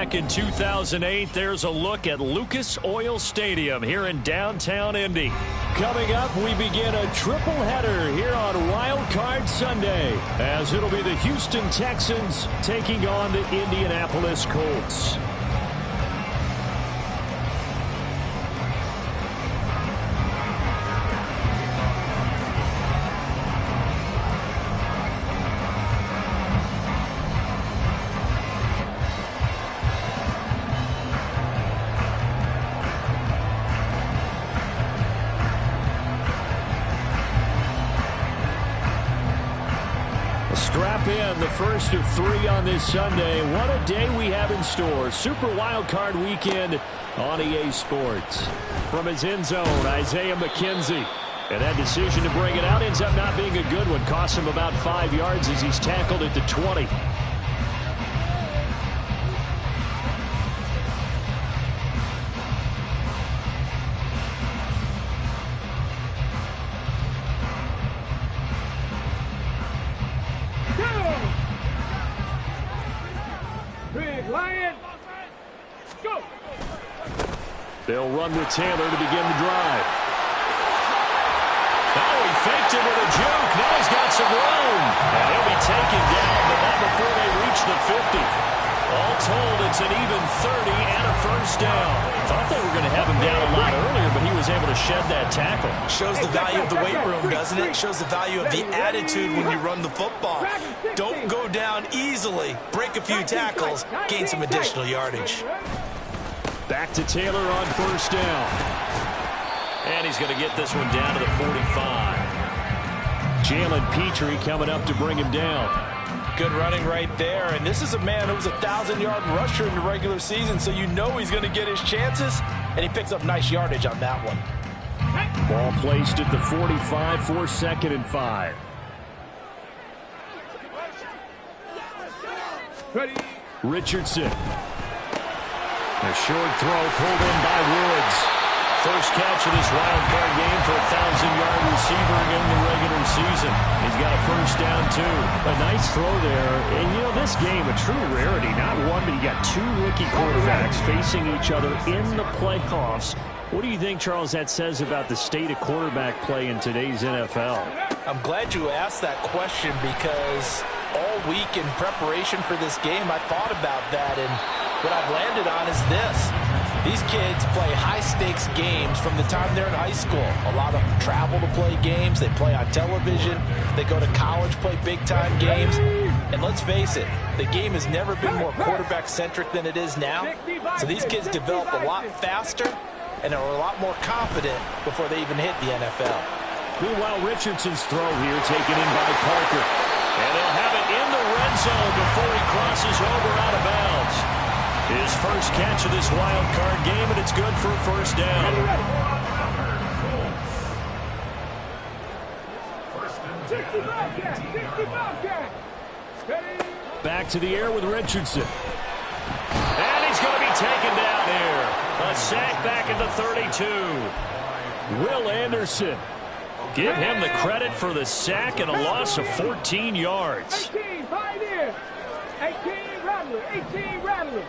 back in 2008. There's a look at Lucas Oil Stadium here in downtown Indy. Coming up, we begin a triple header here on Wildcard Sunday, as it'll be the Houston Texans taking on the Indianapolis Colts. Strap in, the first of 3 on this Sunday. What a day we have in store. Super Wildcard Weekend on EA Sports. From his end zone, Isaiah McKenzie. And that decision to bring it out ends up not being a good one. Costs him about 5 yards as he's tackled at the 20. They'll run with Taylor to begin the drive. Oh, he faked it with a juke. Now he's got some room. And he'll be taken down, but not before they reach the 50. All told, it's an even 30 and a first down. Thought they were going to have him down a lot earlier, but he was able to shed that tackle. Shows the value of the weight room, doesn't it? Shows the value of the attitude when you run the football. Don't go down easily. Break a few tackles. Gain some additional yardage. Back to Taylor on first down. And he's going to get this one down to the 45. Jalen Petrie coming up to bring him down. Good running right there. And this is a man who was a 1,000-yard rusher in the regular season, so you know he's going to get his chances. And he picks up nice yardage on that one. Ball placed at the 45 for 2nd and 5. Ready. Richardson. A short throw pulled in by Woods. First catch of this wild card game for a 1,000-yard receiver in the regular season. He's got a first down, too. A nice throw there. And, you know, this game, a true rarity. Not one, but you got 2 rookie quarterbacks facing each other in the playoffs. What do you think, Charles, that says about the state of quarterback play in today's NFL? I'm glad you asked that question because all week in preparation for this game, I thought about that, and what I've landed on is this. These kids play high-stakes games from the time they're in high school. A lot of them travel to play games. They play on television. They go to college, play big-time games. And let's face it, the game has never been more quarterback-centric than it is now. So these kids develop a lot faster and are a lot more confident before they even hit the NFL. Meanwhile, Richardson's throw here taken in by Parker. And they'll have it in the red zone before he crosses over out of bounds. His first catch of this wild card game, and it's good for a first down. Back to the air with Richardson. And he's going to be taken down here. A sack back at the 32. Will Anderson. Give him the credit for the sack and a loss of 14 yards. 18, pioneer. 18, Rattler. 18, Rattler.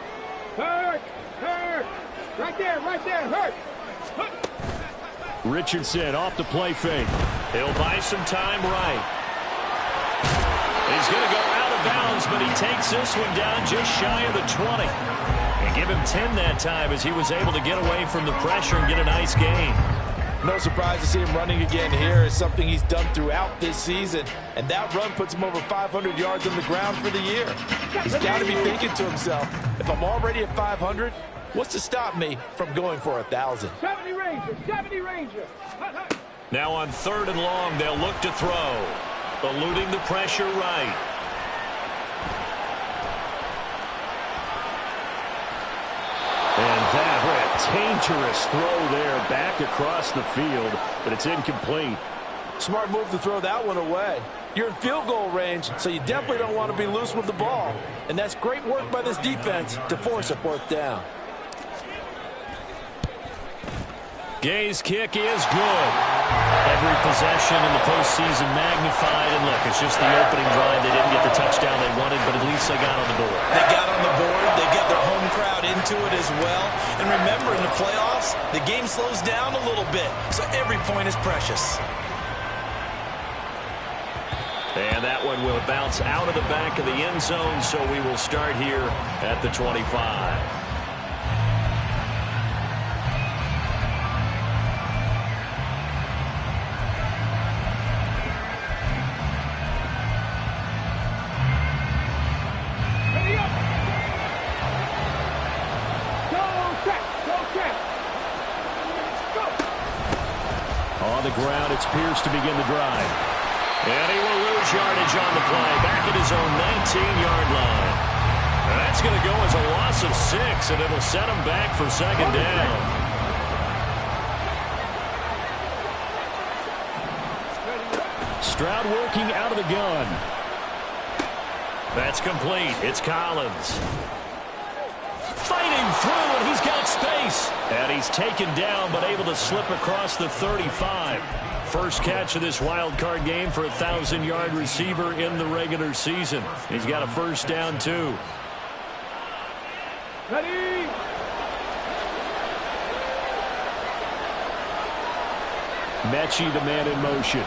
Hurt, hurt. Right there, hurt. Richardson off the play fake. He'll buy some time right. He's going to go out of bounds, but he takes this one down just shy of the 20. And give him 10 that time as he was able to get away from the pressure and get a nice gain. No surprise to see him running again here. It's something he's done throughout this season. And that run puts him over 500 yards on the ground for the year. He's got to be thinking to himself, if I'm already at 500, what's to stop me from going for 1,000? 70 Ranger. Now on 3rd and long, they'll look to throw. Eluding the pressure right. And that, what a dangerous throw there back across the field, but it's incomplete. Smart move to throw that one away. You're in field goal range, so you definitely don't want to be loose with the ball. And that's great work by this defense to force a 4th down. Gay's kick is good. Every possession in the postseason magnified. And look, it's just the opening drive. They didn't get the touchdown they wanted, but at least they got on the board. They got on the board. They get their home crowd to it as well. And remember, in the playoffs, the game slows down a little bit, so every point is precious. And that one will bounce out of the back of the end zone, so we will start here at the 25. On the ground, it's Pierce to begin the drive. And he will lose yardage on the play, back at his own 19-yard line. And that's going to go as a loss of 6, and it'll set him back for second down. Stroud working out of the gun. That's complete. It's Collins. Fighting through, and he's got space. And he's taken down, but able to slip across the 35. First catch of this wild card game for a 1,000-yard receiver in the regular season. He's got a first down, too. Ready? Mechie, the man in motion.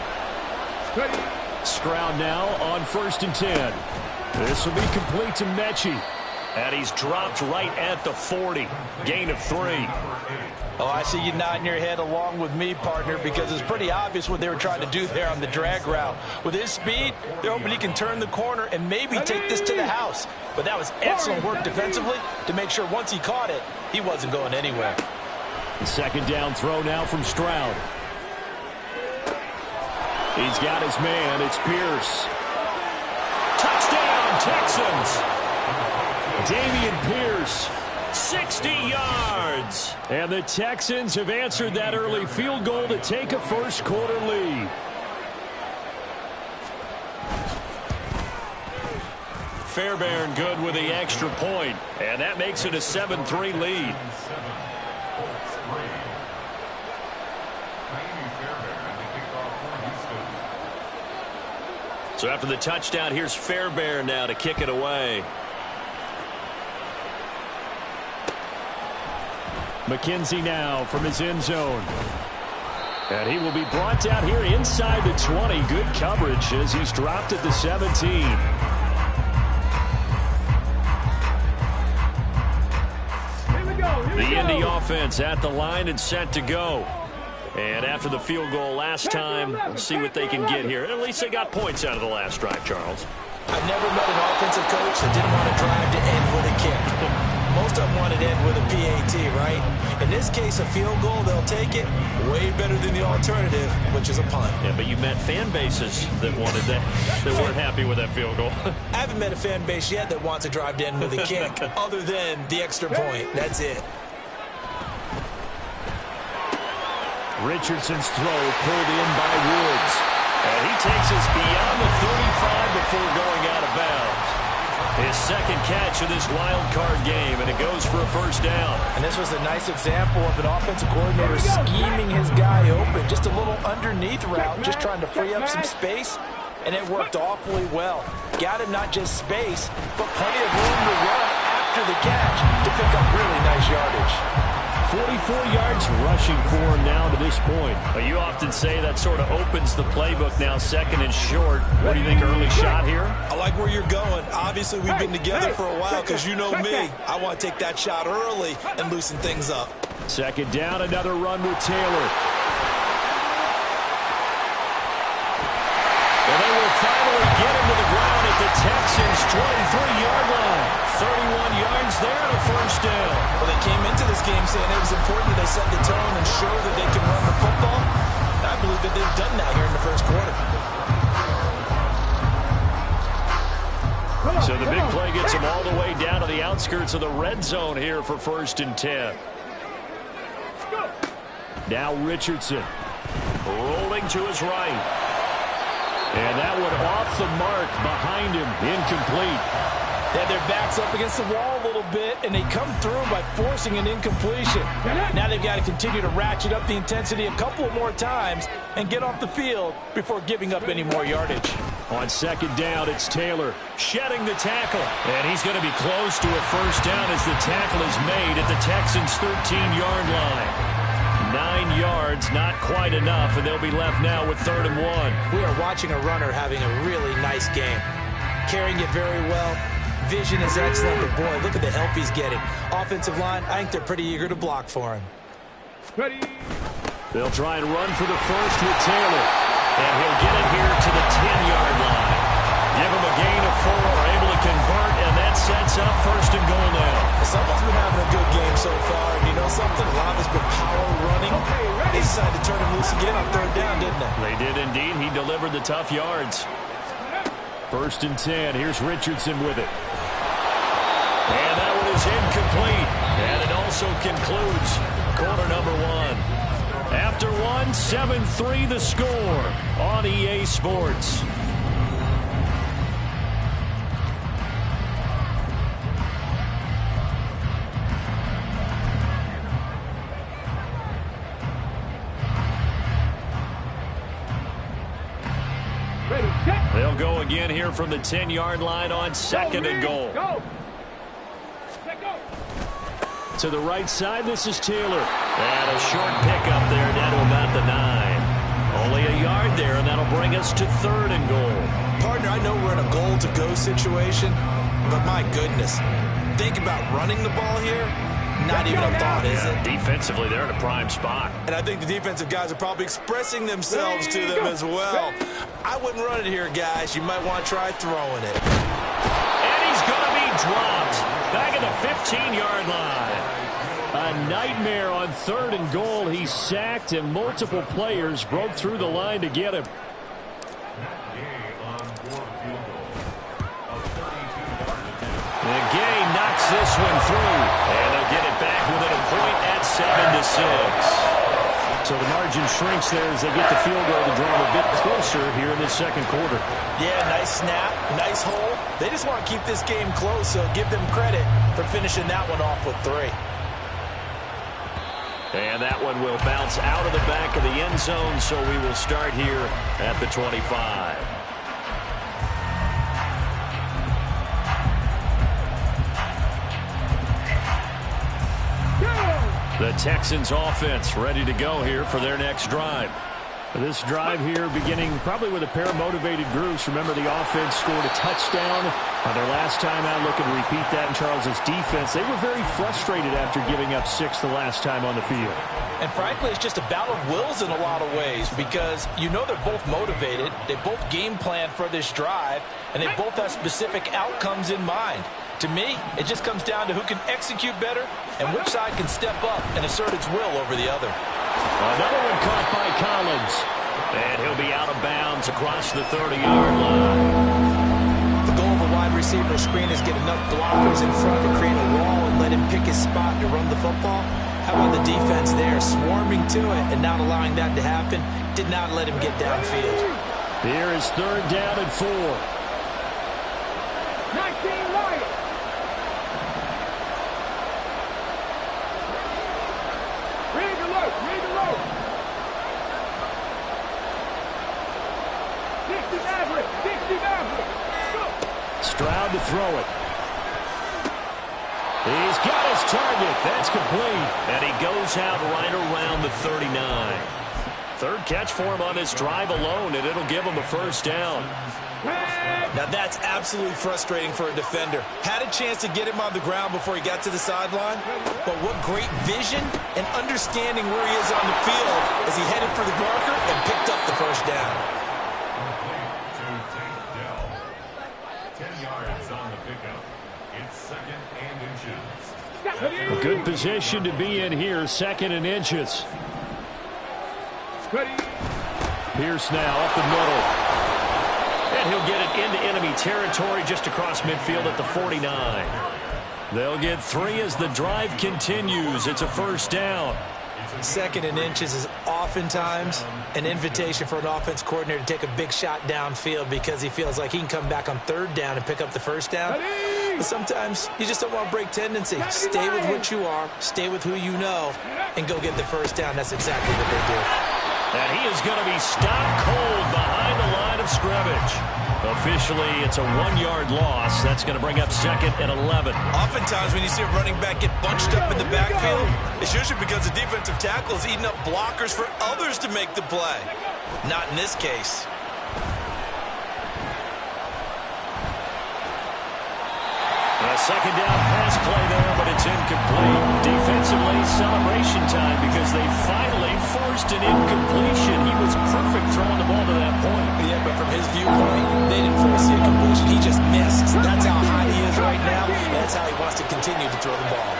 Ready? Stroud now on 1st and 10. This will be complete to Mechie. And he's dropped right at the 40. Gain of 3. Oh, I see you nodding your head along with me, partner, because it's pretty obvious what they were trying to do there on the drag route. With his speed, they're hoping he can turn the corner and maybe take this to the house. But that was excellent work defensively to make sure once he caught it, he wasn't going anywhere. The second down throw now from Stroud. He's got his man. It's Pierce. Touchdown, Texans. Dameon Pierce, 60 yards. And the Texans have answered that early field goal to take a first quarter lead. Fairbairn good with the extra point, and that makes it a 7-3 lead. So after the touchdown, here's Fairbairn now to kick it away. McKenzie now from his end zone. And he will be brought down here inside the 20. Good coverage as he's dropped at the 17. The Indy offense at the line and set to go. And after the field goal last time, we'll see what they can get here. At least they got points out of the last drive, Charles. I've never met an offensive coach that didn't want to drive to end with a kick. Most of them wanted to end with a PAT, right? In this case, a field goal, they'll take it. Way better than the alternative, which is a punt. Yeah, but you met fan bases that wanted that, that weren't happy with that field goal. I haven't met a fan base yet that wants to drive to end with a kick, other than the extra point. That's it. Richardson's throw pulled in by Woods. And he takes us beyond the 35 before going out of bounds. His second catch of this wild card game, and it goes for a first down. And this was a nice example of an offensive coordinator scheming his guy open. Just a little underneath route, just trying to free up some space, and it worked awfully well. Got him not just space, but plenty of room to run after the catch to pick up really nice yardage. 44 yards rushing for him now to this point. But you often say that sort of opens the playbook now, second and short. What do you think, early shot here? I like where you're going. Obviously, we've been together for a while because you know me. I want to take that shot early and loosen things up. Second down, another run with Taylor. And they will finally get him to the ground at the Texans' 23-yard line. 31 yards there and a first down. Well, they came into this game saying it was important that they set the tone and show that they can run the football. I believe that they've done that here in the first quarter. So the big play gets them all the way down to the outskirts of the red zone here for 1st and 10. Now Richardson rolling to his right. And that one off the mark behind him, incomplete. They had their backs up against the wall a little bit, and they come through by forcing an incompletion. Now they've got to continue to ratchet up the intensity a couple more times and get off the field before giving up any more yardage. On second down, it's Taylor shedding the tackle. And he's going to be close to a first down as the tackle is made at the Texans' 13-yard line. 9 yards, not quite enough, and they'll be left now with 3rd and 1. We are watching a runner having a really nice game. Carrying it very well. Vision is excellent, but boy, look at the help he's getting. Offensive line, I think they're pretty eager to block for him. Ready. They'll try and run for the first with Taylor. And he'll get it here to the 10-yard line. Give him a gain of 4, able to convert, and that sets up 1st and goal now. Someone's been having a good game so far, and you know something? A lot has been power running. They decided to turn him loose again on 3rd down, didn't they? They did indeed. He delivered the tough yards. 1st and 10. Here's Richardson with it. And that one is incomplete. And it also concludes quarter number 1. After 1, 7-3 the score on EA Sports. They'll go again here from the 10-yard line on 2nd and goal. Go. To the right side, this is Taylor. And a short pickup there down to about the 9. Only a yard there, and that'll bring us to 3rd and goal. Partner, I know we're in a goal-to-go situation, but my goodness. Think about running the ball here. Not even a thought, is it? Defensively, they're in a prime spot. And I think the defensive guys are probably expressing themselves to them as well. I wouldn't run it here, guys. You might want to try throwing it. And he's going to be dropped. Back at the 15-yard line. A nightmare on 3rd and goal. He's sacked, and multiple players broke through the line to get him. And Gay knocks this one through. And they'll get it back within a point at 7-6. So the margin shrinks there as they get the field goal to draw them a bit closer here in the 2nd quarter. Yeah, nice snap, nice hole. They just want to keep this game close, so give them credit for finishing that one off with 3. And that one will bounce out of the back of the end zone, so we will start here at the 25. The Texans offense ready to go here for their next drive. This drive here beginning probably with a pair of motivated groups. Remember, the offense scored a touchdown on their last time out. Looking to repeat that in Charles's defense. They were very frustrated after giving up 6 the last time on the field. And frankly, it's just a battle of wills in a lot of ways because you know they're both motivated. They both game plan for this drive, and they both have specific outcomes in mind. To me, it just comes down to who can execute better and which side can step up and assert its will over the other. Another one caught by Collins. And he'll be out of bounds across the 30-yard line. The goal of a wide receiver screen is get enough blockers in front to create a wall and let him pick his spot to run the football. How about the defense there, swarming to it and not allowing that to happen? Did not let him get downfield. Here is 3rd down and 4. 19 Lions. Read alert. 60 Maverick. Stroud to throw it. He's got his target. That's complete. And he goes out right around the 39. 3rd catch for him on this drive alone, and it'll give him a 1st down. Now that's absolutely frustrating for a defender. Had a chance to get him on the ground before he got to the sideline, but what great vision and understanding where he is on the field as he headed for the marker and picked up the 1st down. 10 yards on the pickup. It's 2nd and inches. A good position to be in here, 2nd and inches. Pierce now up the middle. And he'll get it into enemy territory just across midfield at the 49. They'll get 3 as the drive continues. It's a 1st down. 2nd and inches is oftentimes an invitation for an offense coordinator to take a big shot downfield because he feels like he can come back on 3rd down and pick up the 1st down. But sometimes you just don't want to break tendency. Stay with what you are, stay with who you know, and go get the 1st down. That's exactly what they do. And he is going to be stopped cold behind the line of scrimmage. Officially, it's a 1-yard loss. That's going to bring up 2nd and 11. Oftentimes when you see a running back get bunched up in the backfield, it's usually because the defensive tackle is eating up blockers for others to make the play. Not in this case. A 2nd down pass play there, but it's incomplete. Defensively, celebration time because they finally forced an incompletion. He was perfect throwing the ball to that point. Yeah, but from his viewpoint, they didn't force the incompletion. He just missed. That's how hot he is right now, and that's how he wants to continue to throw the ball.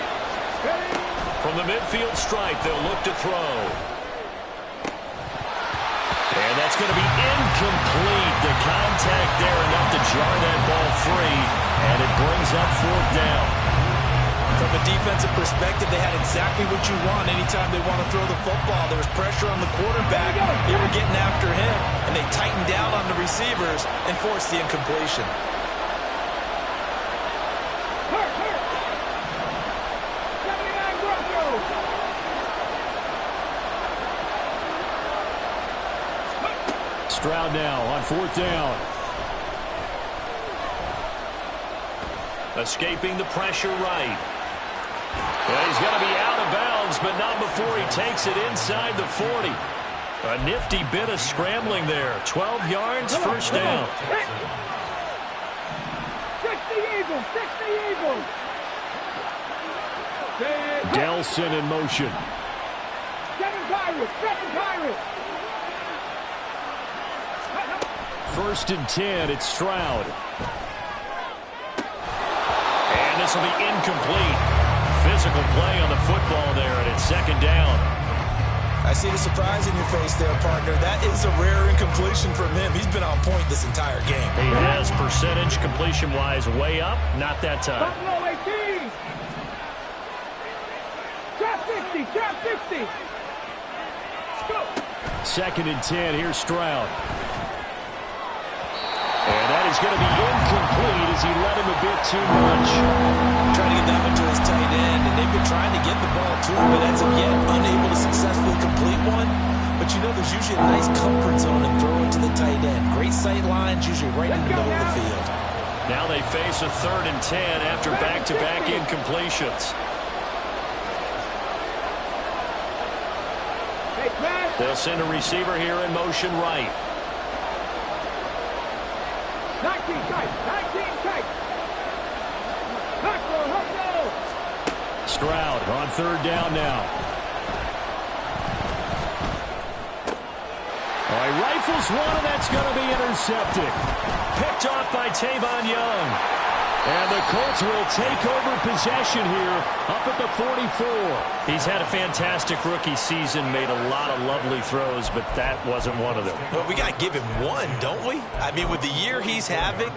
From the midfield stripe, they'll look to throw. And that's going to be incomplete. The contact there enough to jar that ball free, and it brings up 4th down. From a defensive perspective, they had exactly what you want anytime they want to throw the football. There was pressure on the quarterback. They were getting after him, and they tightened down on the receivers and forced the incompletion. Stroud now on 4th down. Escaping the pressure right. Well, he's going to be out of bounds, but not before he takes it inside the 40. A nifty bit of scrambling there. 12 yards, 1st down. 60 Eagles, 60 Eagles. Delson in motion. 7 Pirates, 7 Pirates. 1st and 10, it's Stroud. And this will be incomplete. Physical play on the football there, and it's 2nd down. I see the surprise in your face there, partner. That is a rare incompletion from him. He's been on point this entire game. He has percentage completion-wise way up. Not that time. Buffalo 18. Trap 60, trap 60. Go. 2nd and 10, here's Stroud. And that is going to be incomplete as he led him a bit too much. Trying to get that one to his tight end, and they've been trying to get the ball to him, but as of yet, unable to successfully complete one. But you know there's usually a nice comfort zone and throw it to the tight end. Great sight lines, usually right in the middle of the field. Now they face a 3rd and 10 after back-to-back incompletions. They'll send a receiver here in motion right. 19 tight, 19 tight. Hustle. Stroud on 3rd down now. All right, rifles one, and that's going to be intercepted. Picked off by Tavon Young. And the Colts will take over possession here up at the 44. He's had a fantastic rookie season, made a lot of lovely throws, but that wasn't one of them. Well, we got to give him one, don't we? I mean, with the year he's having,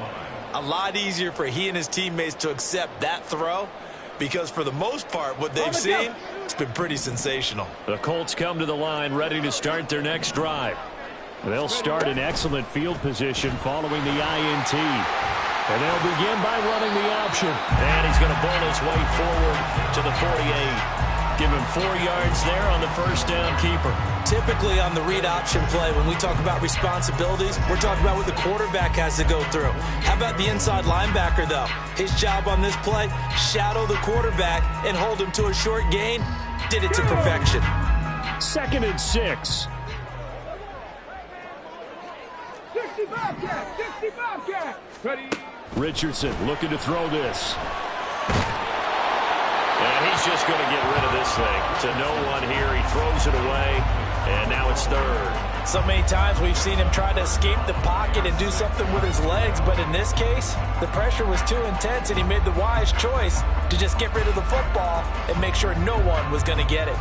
a lot easier for he and his teammates to accept that throw because for the most part, what they've seen, it's been pretty sensational. The Colts come to the line ready to start their next drive. They'll start in excellent field position following the INT. And they'll begin by running the option. And he's going to bowl his way forward to the 48. Give him 4 yards there on the 1st down keeper. Typically on the read option play, when we talk about responsibilities, we're talking about what the quarterback has to go through. How about the inside linebacker, though? His job on this play, shadow the quarterback and hold him to a short gain. Did it to perfection. 2nd and 6. 60 Bobcat, 60 Bobcat. Ready. Richardson looking to throw this. And he's just going to get rid of this thing. To no one here. He throws it away. And now it's 3rd. So many times we've seen him try to escape the pocket and do something with his legs. But in this case, the pressure was too intense and he made the wise choice to just get rid of the football and make sure no one was going to get it.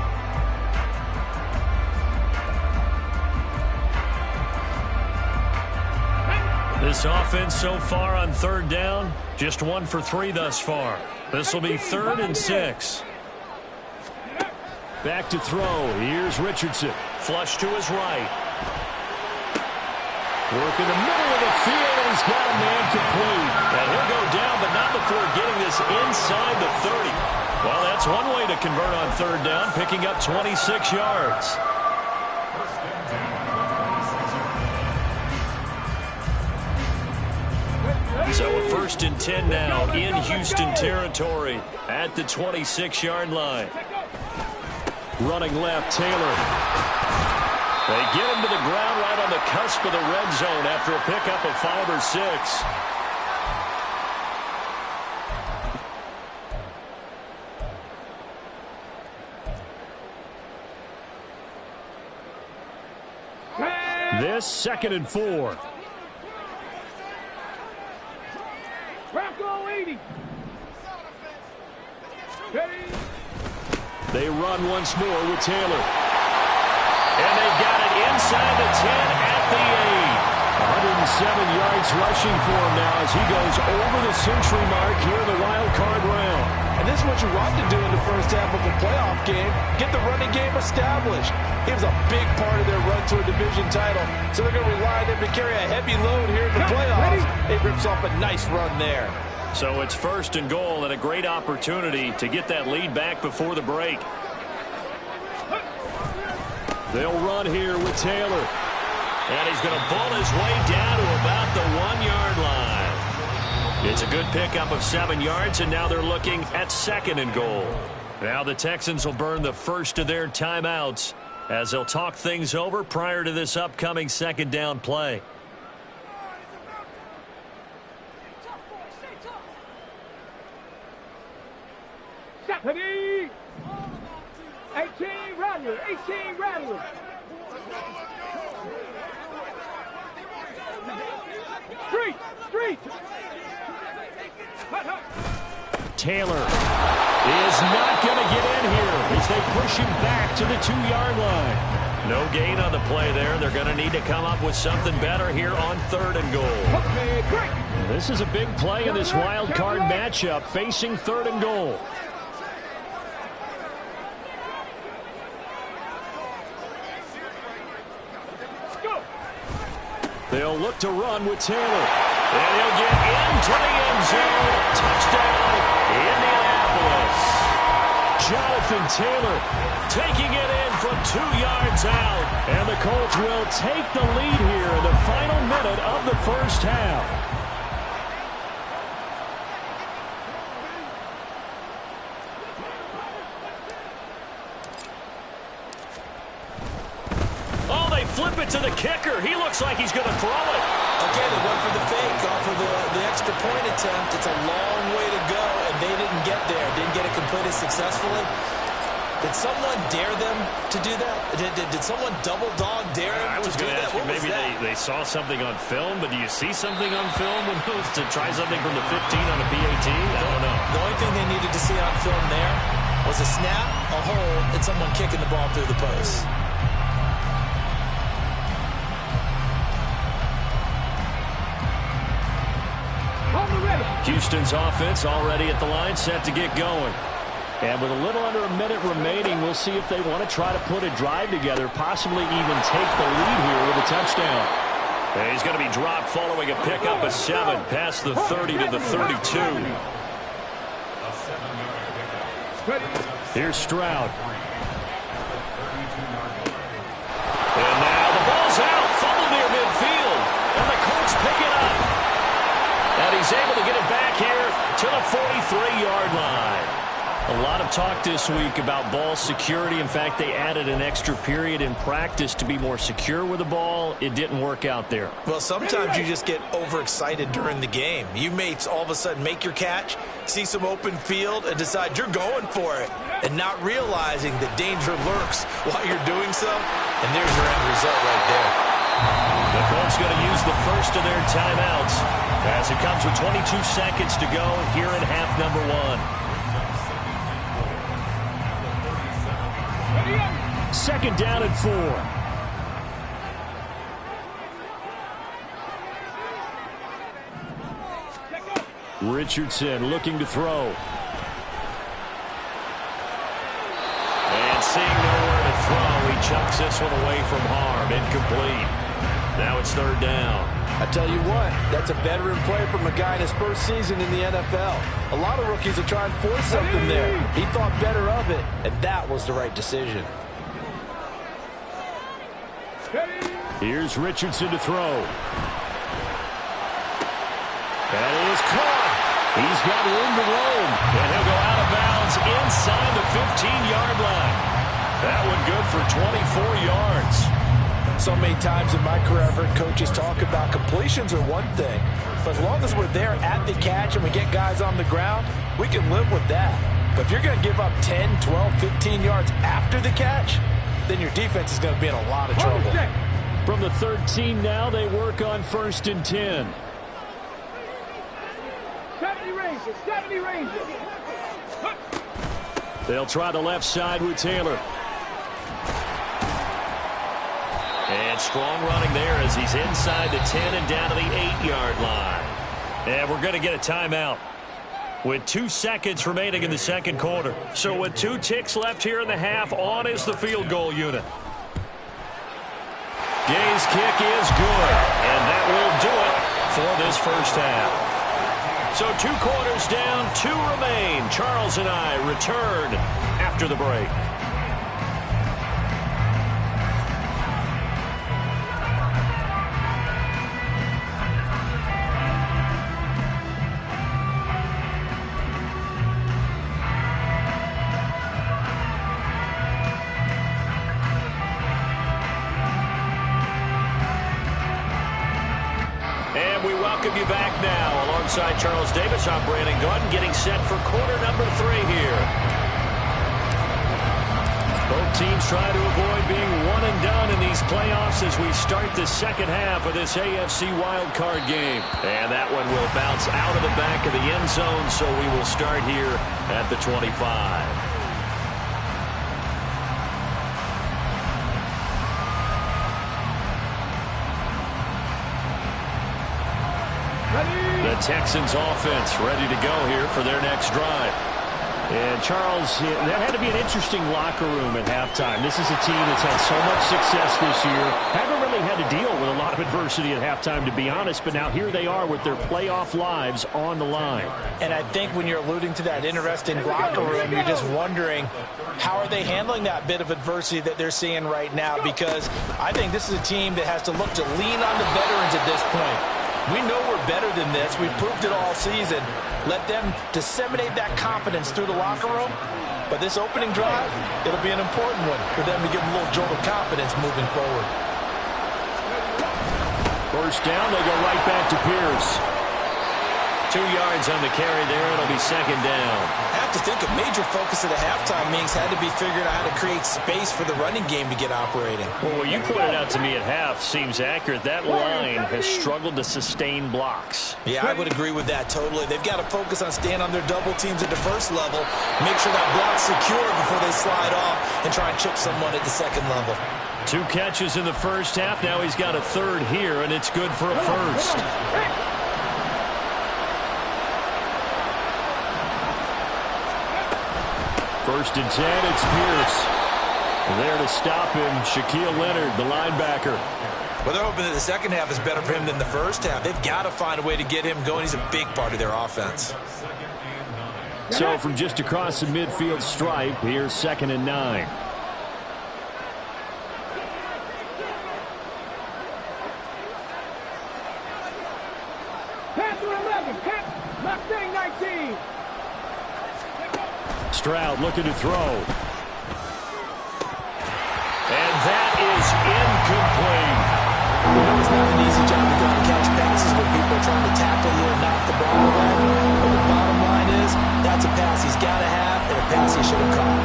This offense so far on 3rd down, just 1 for 3 thus far. This will be 3rd and 6. Back to throw. Here's Richardson. Flush to his right. Work in the middle of the field, and he's got a man complete. And he'll go down, but not before getting this inside the 30. Well, that's one way to convert on 3rd down, picking up 26 yards. So a 1st and 10 now in Houston territory at the 26-yard line. Running left, Taylor. They get him to the ground right on the cusp of the red zone after a pickup of 5 or 6. This 2nd and 4. Bronco 80. They run once more with Taylor. And they got it inside the 10 at the 8. 107 yards rushing for him now as he goes over the century mark here in the wild card round. And this is what you want to do in the first half of a playoff game. Get the running game established. He was a big part of their run to a division title. So they're going to rely on him to carry a heavy load here in the playoffs. It rips off a nice run there. So it's 1st and goal and a great opportunity to get that lead back before the break. They'll run here with Taylor. And he's going to bull his way down to about the 1-yard line. It's a good pickup of 7 yards, and now they're looking at 2nd and goal. Now the Texans will burn the first of their timeouts as they'll talk things over prior to this upcoming 2nd down play. Stephanie! 18 Rattler, 18 Rattler. Street. Taylor is not going to get in here as they push him back to the 2-yard line. No gain on the play there. They're going to need to come up with something better here on 3rd and goal. This is a big play in this wild card matchup facing 3rd and goal. They'll look to run with Taylor. And he'll get into the end zone. Touchdown, Indianapolis. Jonathan Taylor taking it in from 2 yards out. And the Colts will take the lead here in the final minute of the first half. Flip it to the kicker. He looks like he's going to throw it. Okay, they went for the fake off of the extra point attempt. It's a long way to go, and they didn't get there. Didn't get it completed successfully. Did someone dare them to do that? Did someone double dog dare them to do that? Ask you, maybe they saw something on film, but do you see something on film when it was to try something from the 15 on a PAT? I don't know. The only thing they needed to see on film there was a snap, a hold, and someone kicking the ball through the post. Houston's offense already at the line, set to get going. And with a little under a minute remaining, we'll see if they want to try to put a drive together, possibly even take the lead here with a touchdown. And he's going to be dropped following a pickup of 7 past the 30 to the 32. Here's Stroud. And now the ball's out, fumble near midfield, and the Colts pick it up. And he's able to get it back here to the 43-yard line. A lot of talk this week about ball security. In fact, they added an extra period in practice to be more secure with the ball. It didn't work out there. Well, sometimes you just get overexcited during the game. You may all of a sudden make your catch, see some open field, and decide you're going for it, and not realizing that danger lurks while you're doing so. And there's your end result right there. The Colts going to use the first of their timeouts as it comes with 22 seconds to go here in half number 1. Second down and 4. Richardson looking to throw. And seeing nowhere to throw, he chucks this one away from harm. Incomplete. Now it's third down. I tell you what, that's a veteran play from a guy in his first season in the NFL. A lot of rookies are trying to force something there. He thought better of it, and that was the right decision. Here's Richardson to throw. That is caught. He's got room to roam. And he'll go out of bounds inside the 15-yard line. That one good for 24 yards. So many times in my career I've heard coaches talk about completions are one thing. But as long as we're there at the catch and we get guys on the ground, we can live with that. But if you're going to give up 10, 12, 15 yards after the catch, then your defense is going to be in a lot of trouble. From the 13 now, they work on 1st and 10. 70 ranges, 70 ranges. They'll try the left side with Taylor. And strong running there as he's inside the 10 and down to the 8-yard line. And we're going to get a timeout with 2 seconds remaining in the second quarter. So with 2 ticks left here in the half, on is the field goal unit. Gay's kick is good, and that will do it for this first half. So 2 quarters down, 2 remain. Charles and I return after the break. Welcome you back now. Alongside Charles Davis, I'm Brandon Gaudin, getting set for quarter number 3 here. Both teams try to avoid being one and done in these playoffs as we start the second half of this AFC Wildcard game. And that one will bounce out of the back of the end zone, so we will start here at the 25. The Texans offense ready to go here for their next drive. And Charles, that had to be an interesting locker room at halftime. This is a team that's had so much success this year. Haven't really had to deal with a lot of adversity at halftime, to be honest, but now here they are with their playoff lives on the line. And I think when you're alluding to that interesting locker room, you're just wondering, how are they handling that bit of adversity that they're seeing right now? Because I think this is a team that has to look to lean on the veterans at this point. We know we're better than this. We've proved it all season. Let them disseminate that confidence through the locker room. But this opening drive, it'll be an important one for them to give them a little jolt of confidence moving forward. First down, they go right back to Pierce. 2 yards on the carry there. It'll be second down. I have to think a major focus of the halftime meetings had to be figuring out how to create space for the running game to get operating. Well, what you pointed out to me at half seems accurate. That line has struggled to sustain blocks. Yeah, I would agree with that totally. They've got to focus on staying on their double teams at the first level, make sure that block's secure before they slide off, and try and chip someone at the second level. 2 catches in the first half. Now he's got a third here, and it's good for a first. First and 10, it's Pierce. There to stop him, Shaquille Leonard, the linebacker. Well, they're hoping that the second half is better for him than the first half. They've got to find a way to get him going. He's a big part of their offense. So from just across the midfield stripe, here's 2nd and 9. Pass to 11, pass, Mustang 19. Stroud looking to throw. And that is incomplete. It's not an easy job to go and catch passes when people are trying to tackle you and knock the ball away. But the bottom line is, that's a pass he's got to have and a pass he should have caught.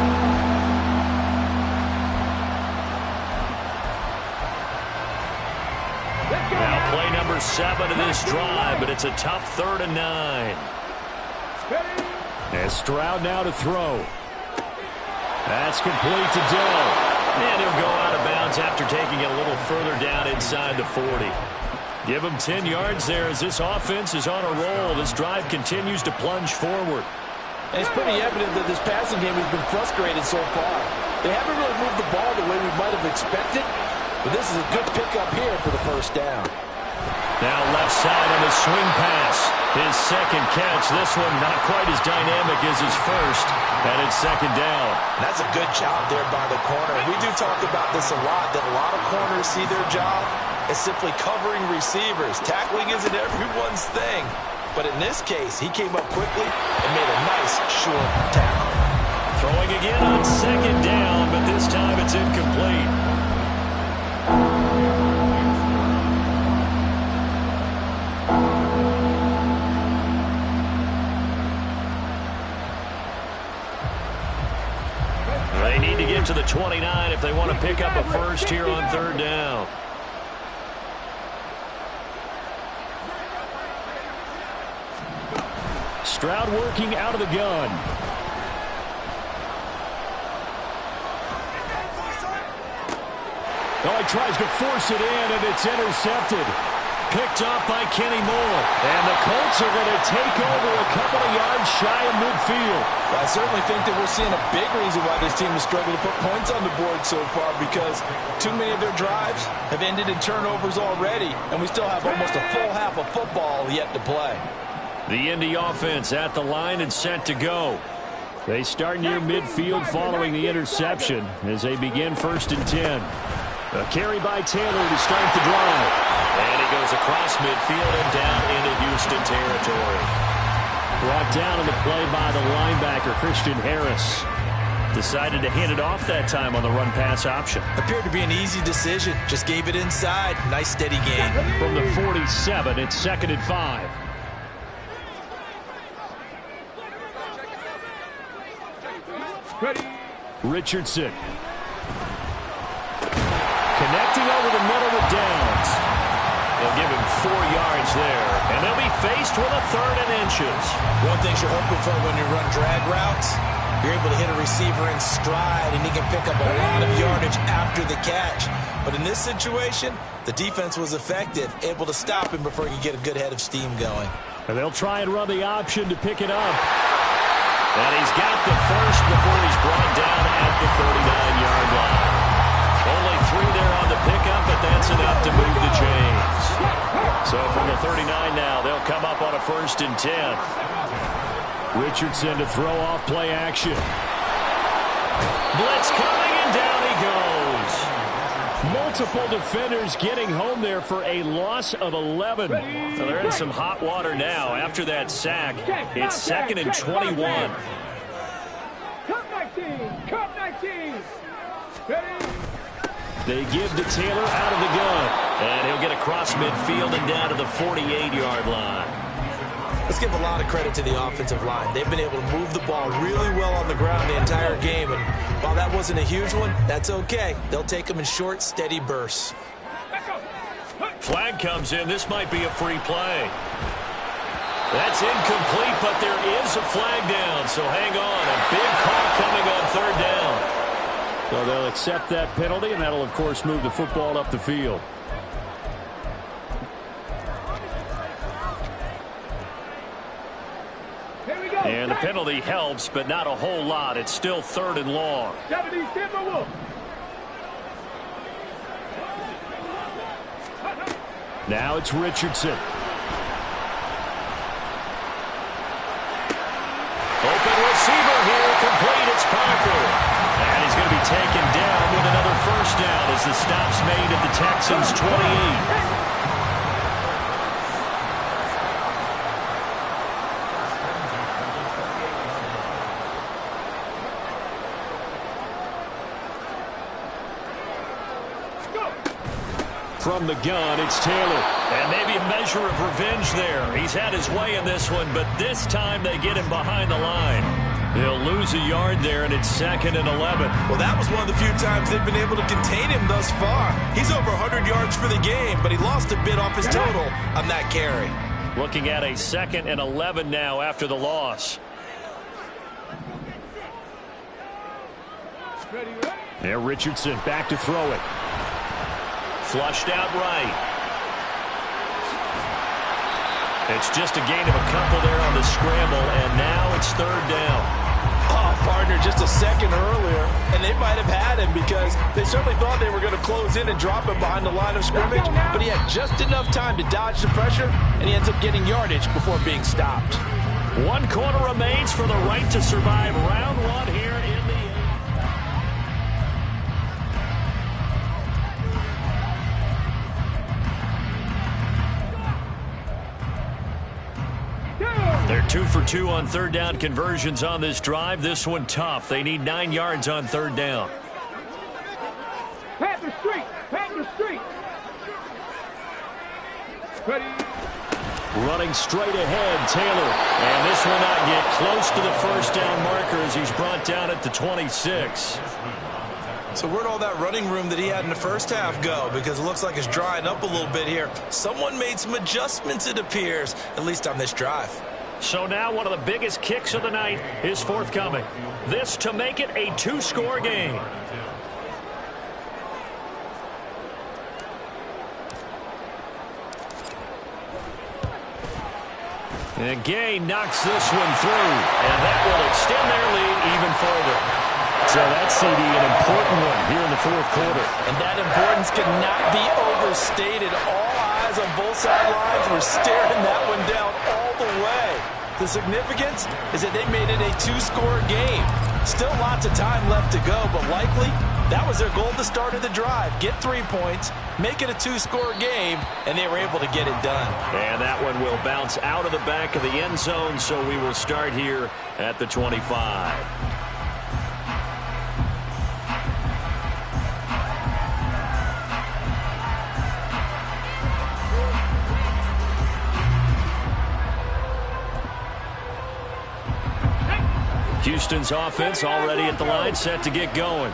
Now play number 7 of this drive, but it's a tough 3rd and 9. And Stroud now to throw. That's complete to Dell. And he'll go out of bounds after taking it a little further down inside the 40. Give him 10 yards there as this offense is on a roll. This drive continues to plunge forward. And it's pretty evident that this passing game has been frustrated so far. They haven't really moved the ball the way we might have expected, but this is a good pickup here for the first down. Now left side on the swing pass. His second catch. This one not quite as dynamic as his first. And it's second down. That's a good job there by the corner. We do talk about this a lot, that a lot of corners see their job as simply covering receivers. Tackling isn't everyone's thing. But in this case, he came up quickly and made a nice short tackle. Throwing again on second down, but this time it's incomplete. They need to get to the 29 if they want to pick up a first here on third down. Stroud working out of the gun. Oh, he tries to force it in, and it's intercepted. Picked off by Kenny Moore. And the Colts are going to take over a couple of yards shy of midfield. I certainly think that we're seeing a big reason why this team has struggled to put points on the board so far, because too many of their drives have ended in turnovers already, and we still have almost a full half of football yet to play. The Indy offense at the line and set to go. They start near midfield following the interception as they begin 1st and 10. A carry by Taylor to start the drive. And he goes across midfield and down into Houston territory. Brought down in the play by the linebacker, Christian Harris. Decided to hand it off that time on the run-pass option. Appeared to be an easy decision. Just gave it inside. Nice steady gain. From the 47, it's 2nd and 5. Richardson. Connecting over the middle with Downs. They'll give him 4 yards there. And they'll be faced with a 3rd and inches. One thing you're hoping for when you run drag routes, you're able to hit a receiver in stride, and he can pick up a lot of yardage after the catch. But in this situation, the defense was effective, able to stop him before he could get a good head of steam going. And they'll try and run the option to pick it up. And he's got the first before he's brought down at the 39-yard line. Only 3 there on the pickup, but that's enough to move the chains. So from the 39 now, they'll come up on a 1st and 10. Richardson to throw off play action. Blitz coming, and down he goes. Multiple defenders getting home there for a loss of 11. So they're in some hot water now after that sack. It's 2nd and 21. Cut 19! Cut 19! Ready? They give to Taylor out of the gun. And he'll get across midfield and down to the 48-yard line. Let's give a lot of credit to the offensive line. They've been able to move the ball really well on the ground the entire game. And while that wasn't a huge one, that's okay. They'll take them in short, steady bursts. Flag comes in. This might be a free play. That's incomplete, but there is a flag down. So hang on. A big call coming on 3rd down. So they'll accept that penalty, and that'll, of course, move the football up the field. And the penalty helps, but not a whole lot. It's still 3rd and long. Now it's Richardson. Open receiver here, complete. It's Parker. And he's going to be taken down with another 1st down as the stop's made at the Texans' 28. From the gun, it's Taylor. And maybe a measure of revenge there. He's had his way in this one, but this time they get him behind the line. They'll lose a yard there, and it's 2nd and 11. Well, that was one of the few times they've been able to contain him thus far. He's over 100 yards for the game, but he lost a bit off his total on that carry. Looking at a 2nd and 11 now after the loss. There, Richardson back to throw it. Flushed out right. It's just a gain of a couple there on the scramble, and now it's 3rd down. Oh, partner, just a second earlier, and they might have had him because they certainly thought they were going to close in and drop him behind the line of scrimmage, but he had just enough time to dodge the pressure, and he ends up getting yardage before being stopped. 1 quarter remains for the right to survive round 1 here in the for 2 on third down conversions on this drive. This one tough. They need 9 yards on third down. Panther Street! Panther Street! Ready? Running straight ahead, Taylor. And this will not get close to the first down marker as he's brought down at the 26. So where'd all that running room that he had in the first half go? Because it looks like it's drying up a little bit here. Someone made some adjustments, it appears, at least on this drive. So now one of the biggest kicks of the night is forthcoming. This to make it a 2-score game. And Gay knocks this one through, and that will extend their lead even further. So that's, CD, an important one here in the fourth quarter. And that importance cannot be overstated. All eyes on both sidelines were staring that one down all the way. The significance is that they made it a 2-score game. Still lots of time left to go, but likely that was their goal at the start of the drive. Get 3 points, make it a 2-score game, and they were able to get it done. And that one will bounce out of the back of the end zone, so we will start here at the 25. Houston's offense already at the line, set to get going.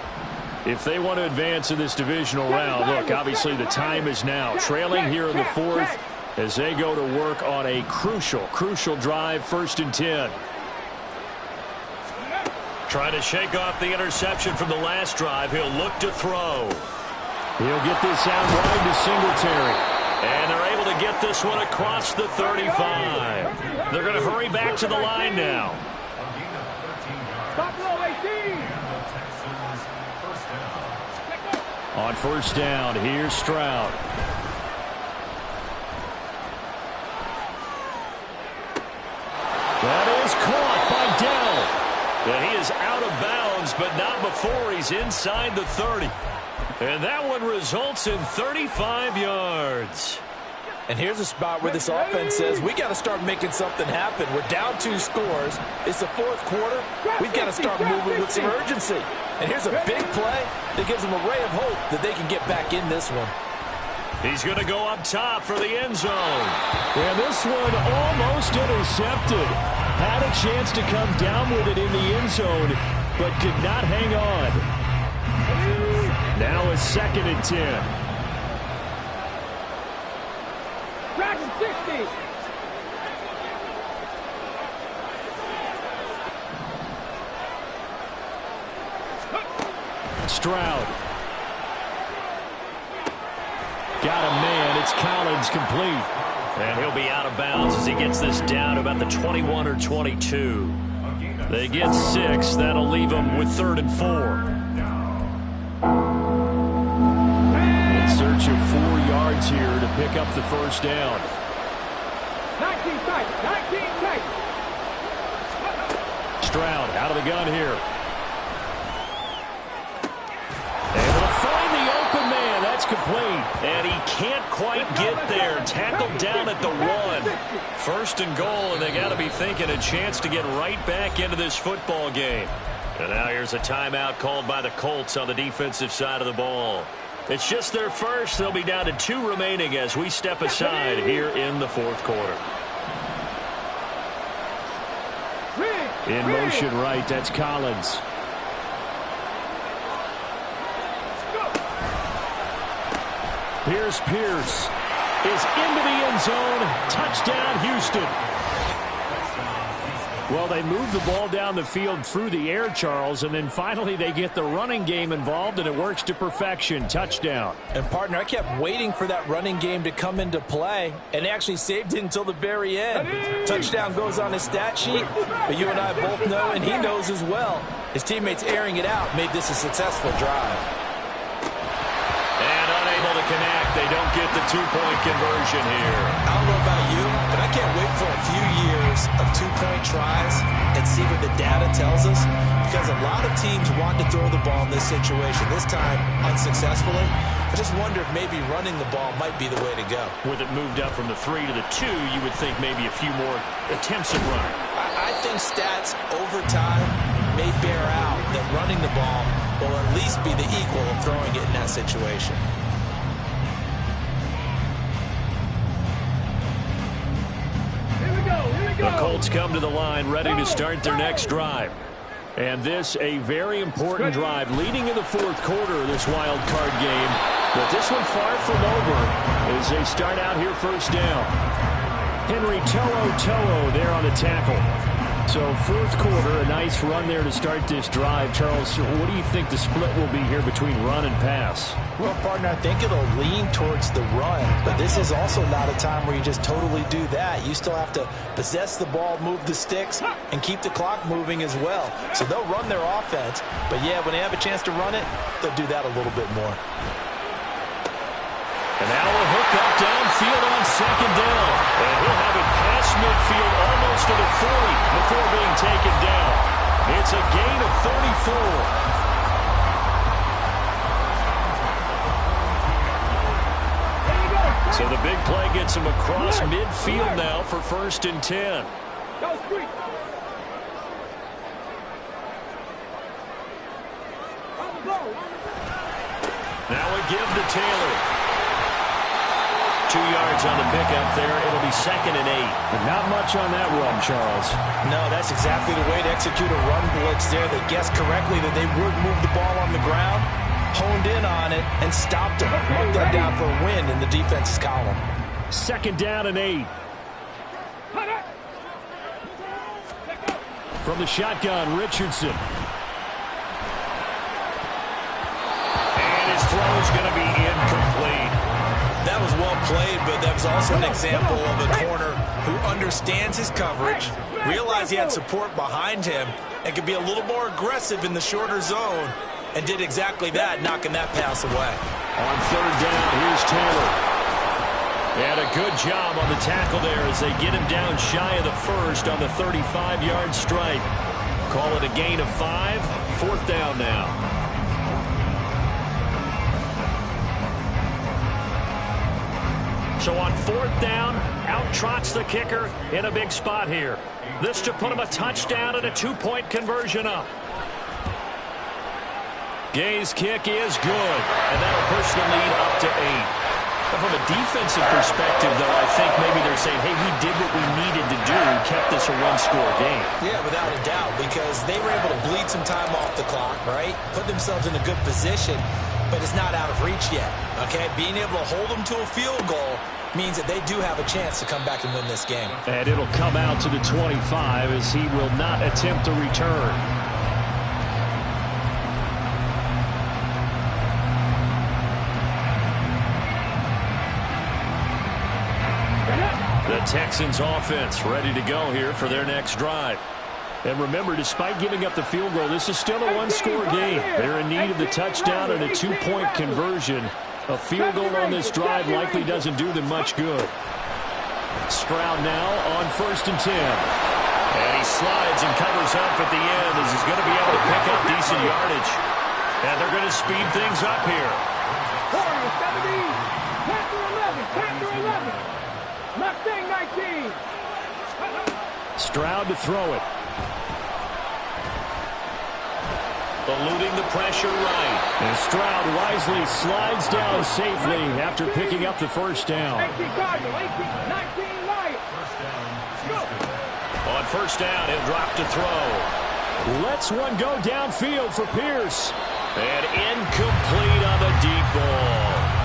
If they want to advance in this divisional round, look, obviously the time is now. Trailing here in the fourth as they go to work on a crucial drive, 1st and 10. Trying to shake off the interception from the last drive. He'll look to throw. He'll get this out wide to Singletary. And they're able to get this one across the 35. They're going to hurry back to the line now. On first down, here's Stroud. That is caught by Dell. And he is out of bounds, but not before he's inside the 30. And that one results in 35 yards. And here's a spot where this offense says, we got to start making something happen. We're down 2 scores. It's the fourth quarter. We've got to start moving with some urgency. And here's a big play that gives them a ray of hope that they can get back in this one. He's going to go up top for the end zone. And this one almost intercepted. Had a chance to come down with it in the end zone, but could not hang on. Now it's 2nd and 10. Dragon 60. Stroud. Got a man. It's Collins complete. And he'll be out of bounds as he gets this down to about the 21 or 22. They get 6. That'll leave them with 3rd and 4. In search of 4 yards here to pick up the first down. 19 Titans. 19 Titans. Stroud out of the gun here. Able to find the open man. That's complete. And he can't quite get there. Tackled down at the 1. 1st and goal, and they got to be thinking a chance to get right back into this football game. And now here's a timeout called by the Colts on the defensive side of the ball. It's just their first. They'll be down to 2 remaining as we step aside here in the fourth quarter. In motion right, that's Collins. Here's Pierce. Is into the end zone. Touchdown, Houston. Well, they move the ball down the field through the air, Charles, and then finally they get the running game involved, and it works to perfection. Touchdown. And, partner, I kept waiting for that running game to come into play, and actually saved it until the very end. Touchdown goes on his stat sheet, but you and I both know, and he knows as well, his teammates airing it out made this a successful drive. And unable to connect. They don't get the 2-point conversion here. I don't know about you, but I can't wait for a few years of 2-point tries and see what the data tells us, because a lot of teams want to throw the ball in this situation, this time unsuccessfully. I just wonder if maybe running the ball might be the way to go. With it moved up from the 3 to the 2, you would think maybe a few more attempts at running. think stats over time may bear out that running the ball will at least be the equal of throwing it in that situation. The Colts come to the line ready to start their next drive. And this a very important drive leading in the fourth quarter of this wild card game. But this one far from over as they start out here first down. Henry To'o there on the tackle. So fourth quarter, a nice run there to start this drive. Charles, what do you think the split will be here between run and pass? Well, partner, I think it'll lean towards the run, but this is also not a time where you just totally do that. You still have to possess the ball, move the sticks, and keep the clock moving as well. So they'll run their offense, but yeah, when they have a chance to run it, they'll do that a little bit more. And now a hook up downfield on second down. And he'll have it past midfield almost to the 40 before being taken down. It's a gain of 34. So the big play gets him across midfield now for 1st and 10. Now a give to Taylor. 2 yards on the pickup there. It'll be 2nd and 8. But not much on that run, Charles. No, that's exactly the way to execute a run blitz there. They guessed correctly that they would move the ball on the ground, honed in on it, and stopped him. Marked that down for a win in the defense's column. 2nd down and 8. From the shotgun, Richardson. And his throw is going to be incomplete. That was well played, but that was also an example of a corner who understands his coverage, realized he had support behind him, and could be a little more aggressive in the shorter zone, and did exactly that, knocking that pass away. On 3rd down, here's Taylor. And a good job on the tackle there as they get him down shy of the 1st on the 35-yard strike. Call it a gain of 5. 4th down now. So on 4th down, out trots the kicker in a big spot here. This to put him a touchdown and a 2-point conversion up. Gay's kick is good, and that'll push the lead up to 8. But from a defensive perspective, though, I think maybe they're saying, hey, we did what we needed to do and kept this a one-score game. Yeah, without a doubt, because they were able to bleed some time off the clock, right? Put themselves in a good position, but it's not out of reach yet, okay? Being able to hold them to a field goal means that they do have a chance to come back and win this game. And it'll come out to the 25 as he will not attempt to return. The Texans offense ready to go here for their next drive. And remember, despite giving up the field goal, this is still a one-score game. They're in need of the touchdown and a 2-point conversion. A field goal on this drive likely doesn't do them much good. Stroud now on 1st and 10. And he slides and covers up at the end as he's going to be able to pick up decent yardage. And they're going to speed things up here. 19. Stroud to throw it. Eluding the pressure right. And Stroud wisely slides down safely after picking up the 1st down. 18 Cardinal, 19 Lions. On 1st down, he'll drop to throw. Lets one go downfield for Pierce. And incomplete on the deep ball.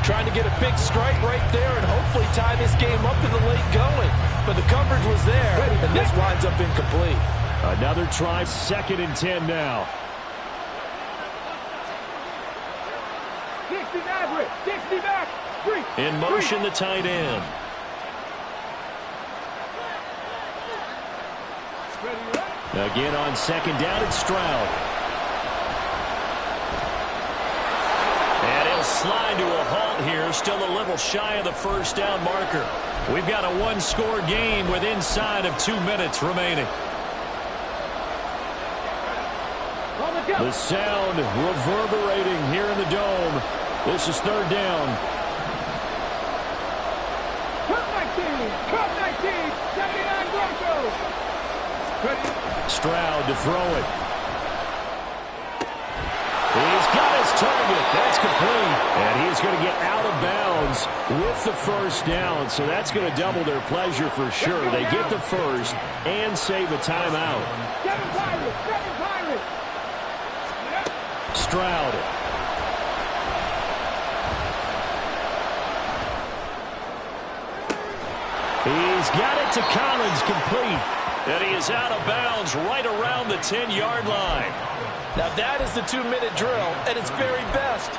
Trying to get a big strike right there and hopefully tie this game up in the late going. But the coverage was there, and this winds up incomplete. Another try, 2nd and 10 now. 60 average, 60 back, 3. In motion, the tight end. Again on 2nd down, it's Stroud. And he'll slide to a halt here, still a little shy of the 1st down marker. We've got a one-score game with inside of 2 minutes remaining. The sound reverberating here in the dome. This is 3rd down. Cut 19, 79 Broncos. Stroud to throw it. He's got his target. That's complete. And he's going to get out of bounds with the first down. So that's going to double their pleasure for sure. They get the first and save a timeout. Stroud. He's got it to Collins, complete. And he is out of bounds right around the 10-yard line. Now that is the 2-minute drill at its very best.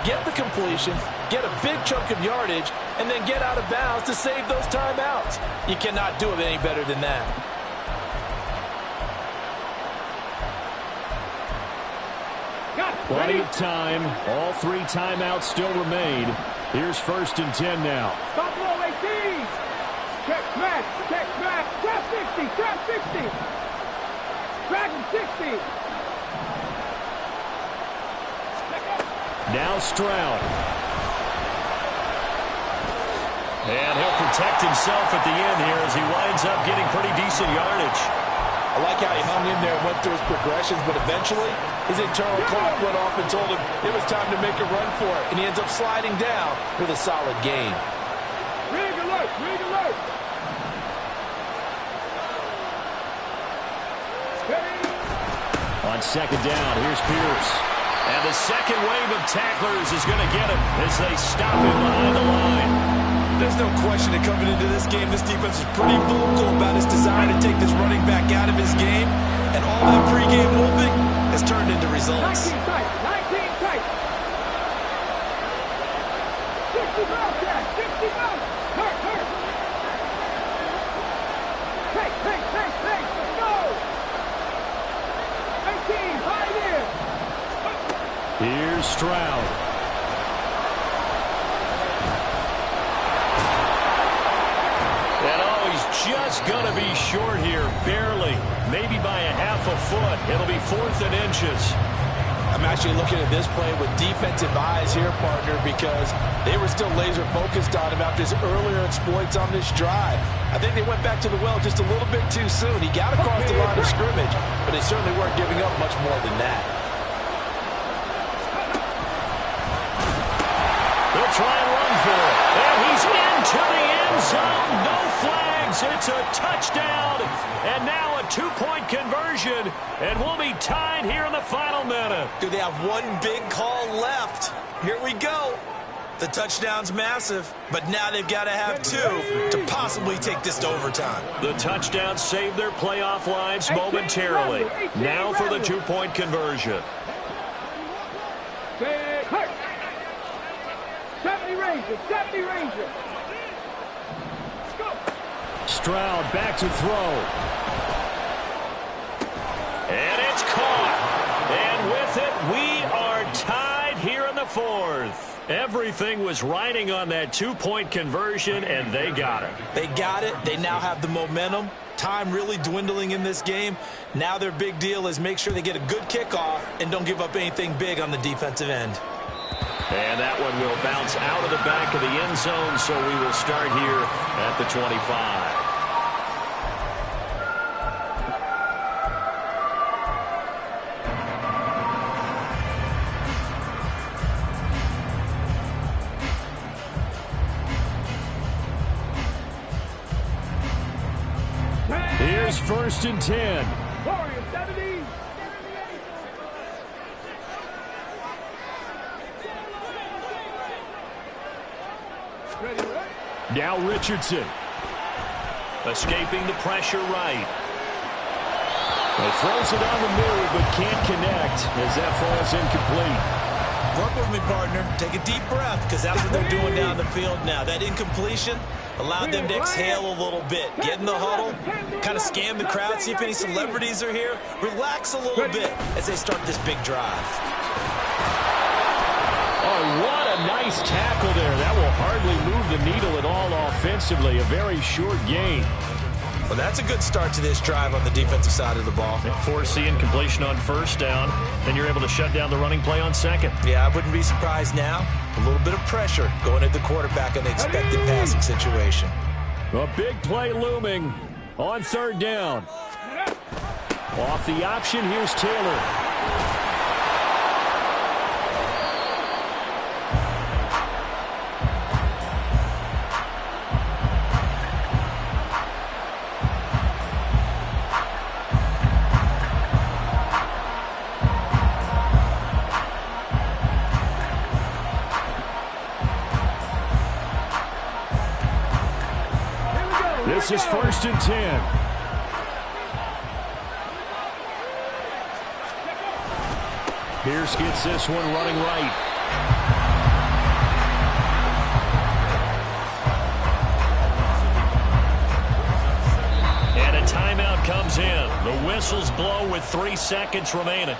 Get the completion, get a big chunk of yardage, and then get out of bounds to save those timeouts. You cannot do it any better than that. Plenty of time. All 3 timeouts still remain. Here's 1st and 10 now. Stop roll 18. Check smash. Trap 60. Drag him 60. Now Stroud. And he'll protect himself at the end here as he winds up getting pretty decent yardage. I like how he hung in there and went through his progressions, but eventually his internal clock went off and told him it was time to make a run for it. And he ends up sliding down with a solid gain. Rig alert. On 2nd down, here's Pierce. And the second wave of tacklers is going to get him as they stop him behind the line. There's no question that coming into this game, this defense is pretty vocal about its desire to take this running back out of his game. And all that pregame wolfing has turned into results. 19 tight. 60 miles, Jack. 60 miles. Hurt. Take. Let's go. 18, high in. Here's Stroud. And he's just going to be short here, barely. Maybe by a half a foot. It'll be 4th and inches. I'm actually looking at this play with defensive eyes here, partner, because they were still laser focused on him after his earlier exploits on this drive. I think they went back to the well just a little bit too soon. He got across the line of scrimmage, but they certainly weren't giving up much more than that. They'll try and run for it. And he's into the end zone. No flags. It's a touchdown. And now a 2-point conversion. And we'll be tied here in the final minute. Do they have one big call left? Here we go. The touchdown's massive, but now they've got to have 2 to possibly take this to overtime. The touchdown saved their playoff lives momentarily. Now for the 2-point conversion. 70 Rangers. Go. Stroud back to throw. And it's caught. And with it, we are tied here in the 4th. Everything was riding on that 2-point conversion, and they got it. They got it. They now have the momentum. Time really dwindling in this game. Now their big deal is make sure they get a good kickoff and don't give up anything big on the defensive end. And that one will bounce out of the back of the end zone, so we will start here at the 25. Here's 1st and 10. Warriors, 70. Now Richardson. Escaping the pressure right. He throws it on the move, but can't connect as that falls incomplete. Work with me, partner. Take a deep breath, because that's what they're doing down the field now. That incompletion allowed them to exhale a little bit. Get in the huddle, kind of scan the crowd, see if any celebrities are here. Relax a little bit as they start this big drive. Oh, what a nice tackle there. That will hardly move the needle at all offensively. A very short gain. Well, that's a good start to this drive on the defensive side of the ball. Force the incompletion on 1st down. Then you're able to shut down the running play on 2nd. Yeah, I wouldn't be surprised now. A little bit of pressure going at the quarterback in the expected passing situation. A big play looming on 3rd down. Off the option, here's Taylor. This is 1st and 10. Pierce gets this one running right. And a timeout comes in. The whistles blow with 3 seconds remaining.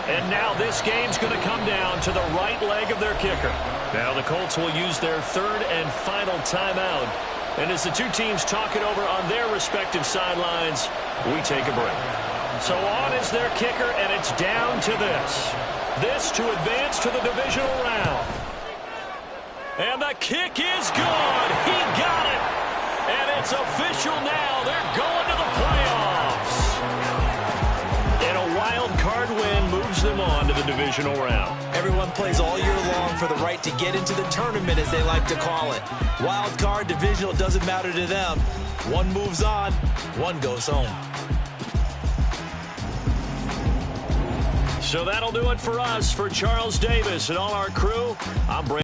And now this game's going to come down to the right leg of their kicker. Now the Colts will use their 3rd and final timeout. And as the two teams talk it over on their respective sidelines, we take a break. So on is their kicker, and it's down to this. This to advance to the divisional round. And the kick is good. He got it. And it's official now. They're going to the playoffs. And a wild card win moves them on to the divisional round. Everyone plays all year long for the right to get into the tournament, as they like to call it. Wild card, divisional, doesn't matter to them. One moves on, one goes home. So that'll do it for us. For Charles Davis and all our crew, I'm Brandon.